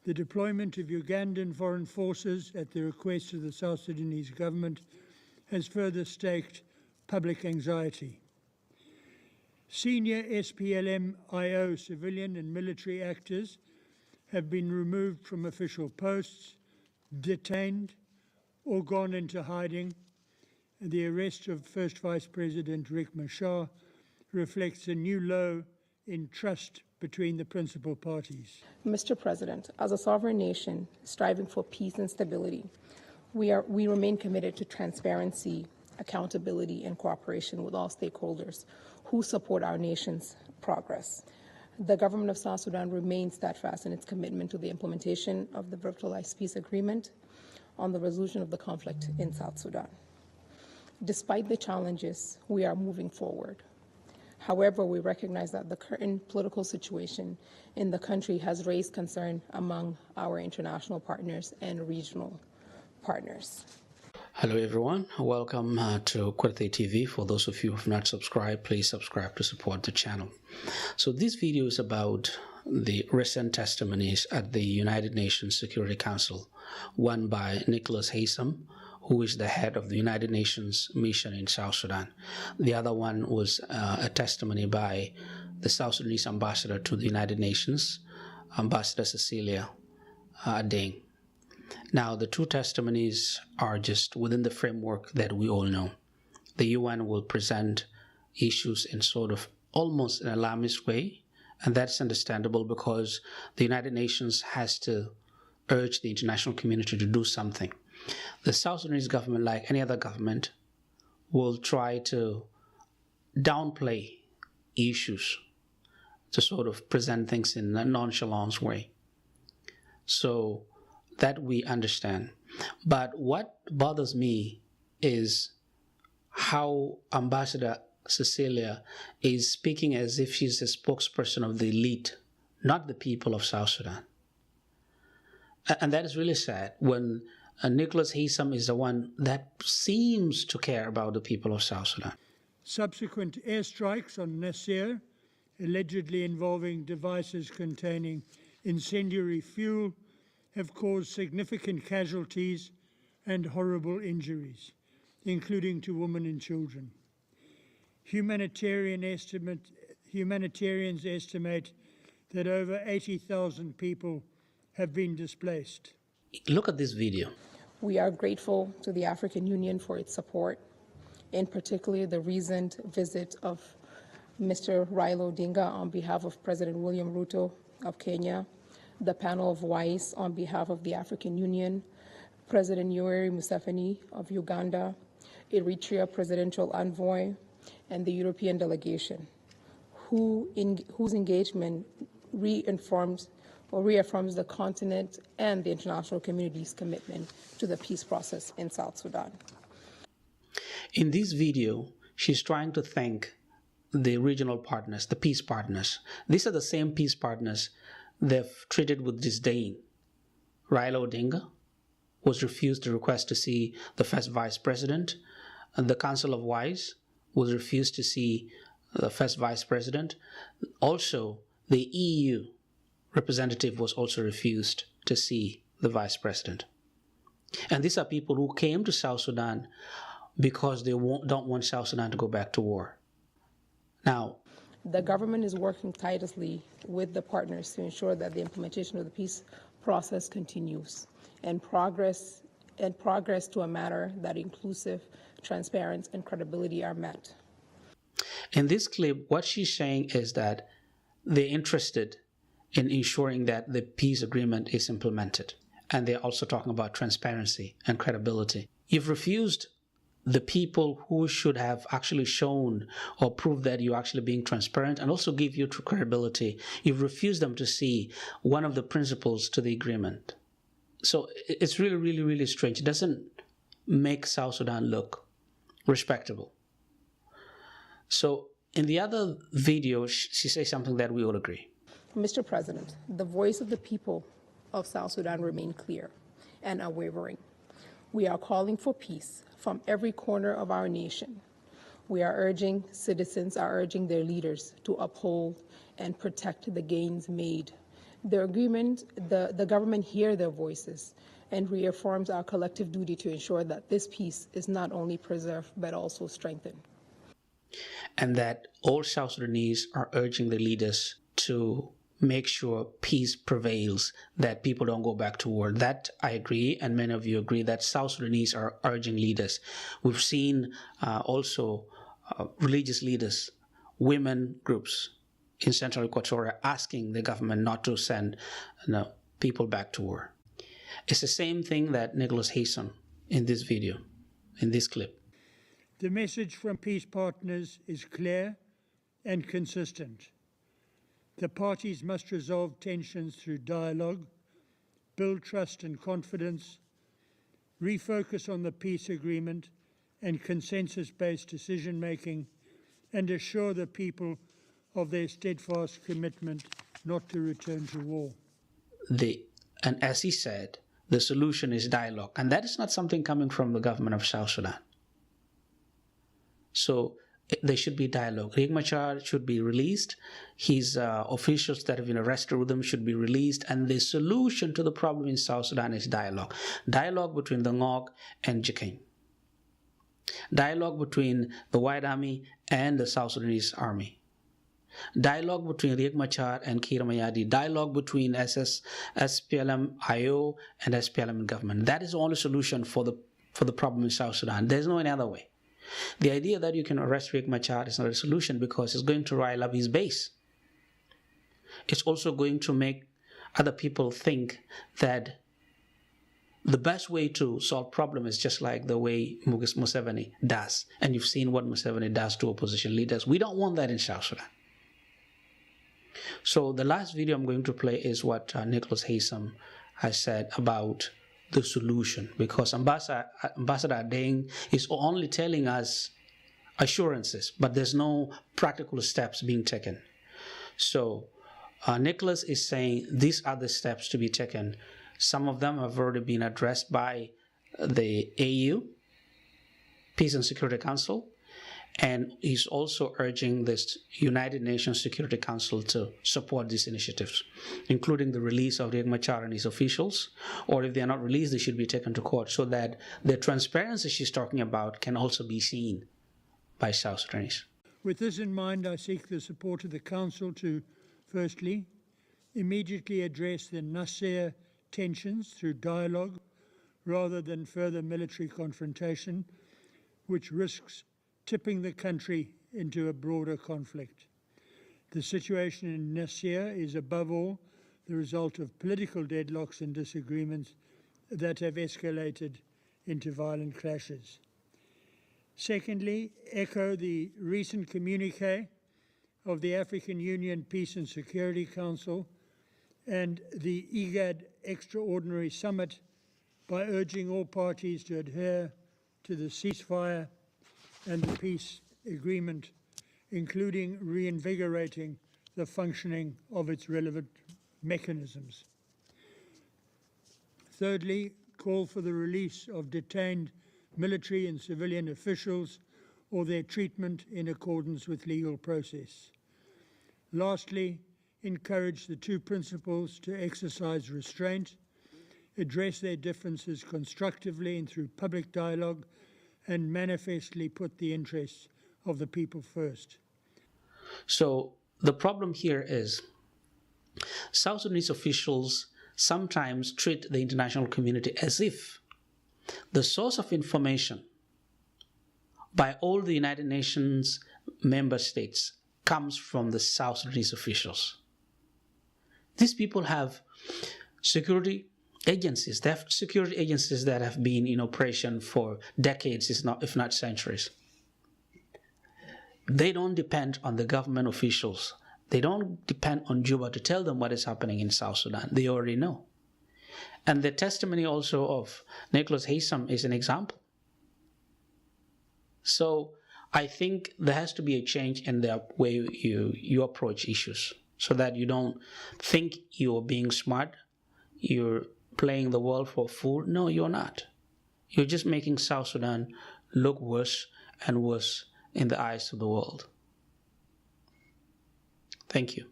The deployment of Ugandan foreign forces at the request of the South Sudanese government has further staked public anxiety. Senior SPLM-IO civilian and military actors have been removed from official posts, detained, or gone into hiding. The arrest of First Vice President Riek Machar reflects a new low in trust between the principal parties. Mr. President, as a sovereign nation striving for peace and stability, we remain committed to transparency, accountability, and cooperation with all stakeholders who support our nation's progress. The government of South Sudan remains steadfast in its commitment to the implementation of the virtualized peace agreement on the resolution of the conflict in South Sudan. Despite the challenges, we are moving forward. However, we recognize that the current political situation in the country has raised concern among our international partners and regional partners. Hello everyone, welcome to KuirthiyTV. For those of you who have not subscribed, please subscribe to support the channel. So this video is about the recent testimonies at the United Nations Security Council, one by Nicholas Haysom, who is the head of the United Nations mission in South Sudan. The other one was a testimony by the South Sudanese ambassador to the United Nations, Ambassador Cecilia Adeng. Now, the two testimonies are just within the framework that we all know. The UN will present issues in sort of almost an alarmist way, and that's understandable because the United Nations has to urge the international community to do something. The South Sudanese government, like any other government, will try to downplay issues to sort of present things in a nonchalant way. So that we understand. But what bothers me is how Ambassador Cecilia is speaking as if she's a spokesperson of the elite, not the people of South Sudan. And that is really sad when Nicholas Haysom is the one that seems to care about the people of South Sudan. Subsequent airstrikes on Nasir, allegedly involving devices containing incendiary fuel, have caused significant casualties and horrible injuries, including to women and children. Humanitarians estimate that over 80,000 people have been displaced. Look at this video. We are grateful to the African Union for its support, in particular the recent visit of Mr. Raila Odinga on behalf of President William Ruto of Kenya, the panel of WISE on behalf of the African Union, President Yoweri Museveni of Uganda, Eritrea Presidential Envoy, and the European delegation, whose engagement reaffirms the continent and the international community's commitment to the peace process in South Sudan. In this video, she's trying to thank the regional partners, the peace partners. These are the same peace partners they've treated with disdain. Raila Odinga was refused the request to see the first vice president, and the Council of WISE was refused to see the first vice president. Also, the EU representative was also refused to see the vice president. And these are people who came to South Sudan because they don't want South Sudan to go back to war. Now, the government is working tirelessly with the partners to ensure that the implementation of the peace process continues and progress to a manner that inclusive, transparency, and credibility are met. In this clip, what she's saying is that they're interested in ensuring that the peace agreement is implemented. And they're also talking about transparency and credibility. You've refused the people who should have actually shown or proved that you're actually being transparent and also give you true credibility. You've refused them to see one of the principles to the agreement. So it's really, really, really strange. It doesn't make South Sudan look respectable. So in the other video, she says something that we all agree. Mr. President, the voice of the people of South Sudan remain clear and unwavering. We are calling for peace from every corner of our nation. Citizens are urging their leaders to uphold and protect the gains made The agreement, the government hear their voices and reaffirms our collective duty to ensure that this peace is not only preserved but also strengthened. And that all South Sudanese are urging the leaders to make sure peace prevails, that people don't go back to war. That I agree, and many of you agree, that South Sudanese are urging leaders. We've seen also religious leaders, women groups in Central Equatoria asking the government not to send people back to war. It's the same thing that Nicholas Haysom in this video, in this clip. The message from peace partners is clear and consistent. The parties must resolve tensions through dialogue, build trust and confidence, refocus on the peace agreement and consensus-based decision-making, and assure the people of their steadfast commitment not to return to war. And as he said, the solution is dialogue. And that is not something coming from the government of South Sudan. So there should be dialogue. Riek Machar should be released. His officials that have been arrested with him should be released. And the solution to the problem in South Sudan is dialogue. Dialogue between the Ngok and Jikeng. Dialogue between the White Army and the South Sudanese Army. Dialogue between Riek Machar and Kiir Mayadi. Dialogue between SPLM-IO and SPLM government. That is the only solution for the problem in South Sudan. There's no any other way. The idea that you can arrest Riek Machar is not a solution, because it's going to rile up his base. It's also going to make other people think that the best way to solve problem is just like the way Museveni does. And you've seen what Museveni does to opposition leaders. We don't want that in South Sudan. So the last video I'm going to play is what Nicholas Haysom has said about the solution, because Ambassador Adeng is only telling us assurances, but there's no practical steps being taken. So Nicholas is saying these are the steps to be taken. Some of them have already been addressed by the AU, Peace and Security Council, and he's also urging this United Nations Security Council to support these initiatives, including the release of Riek Machar and his officials, or if they are not released, they should be taken to court, so that the transparency she's talking about can also be seen by South Sudanese. With this in mind, I seek the support of the Council to, firstly, immediately address the Nasir tensions through dialogue rather than further military confrontation, which risks tipping the country into a broader conflict. The situation in Nasir is above all the result of political deadlocks and disagreements that have escalated into violent clashes. Secondly, echo the recent communique of the African Union Peace and Security Council and the IGAD Extraordinary Summit by urging all parties to adhere to the ceasefire and the peace agreement, including reinvigorating the functioning of its relevant mechanisms. Thirdly, call for the release of detained military and civilian officials or their treatment in accordance with legal process. Lastly, encourage the two principals to exercise restraint, address their differences constructively and through public dialogue, and manifestly put the interests of the people first. So the problem here is South Sudanese officials sometimes treat the international community as if the source of information by all the United Nations member states comes from the South Sudanese officials. These people have security agencies. They have security agencies that have been in operation for decades, if not centuries. They don't depend on the government officials. They don't depend on Juba to tell them what is happening in South Sudan. They already know. And the testimony also of Nicholas Haysom is an example. So I think there has to be a change in the way you approach issues, so that you don't think you're being smart, you're playing the world for a fool. No, you're not. You're just making South Sudan look worse and worse in the eyes of the world. Thank you.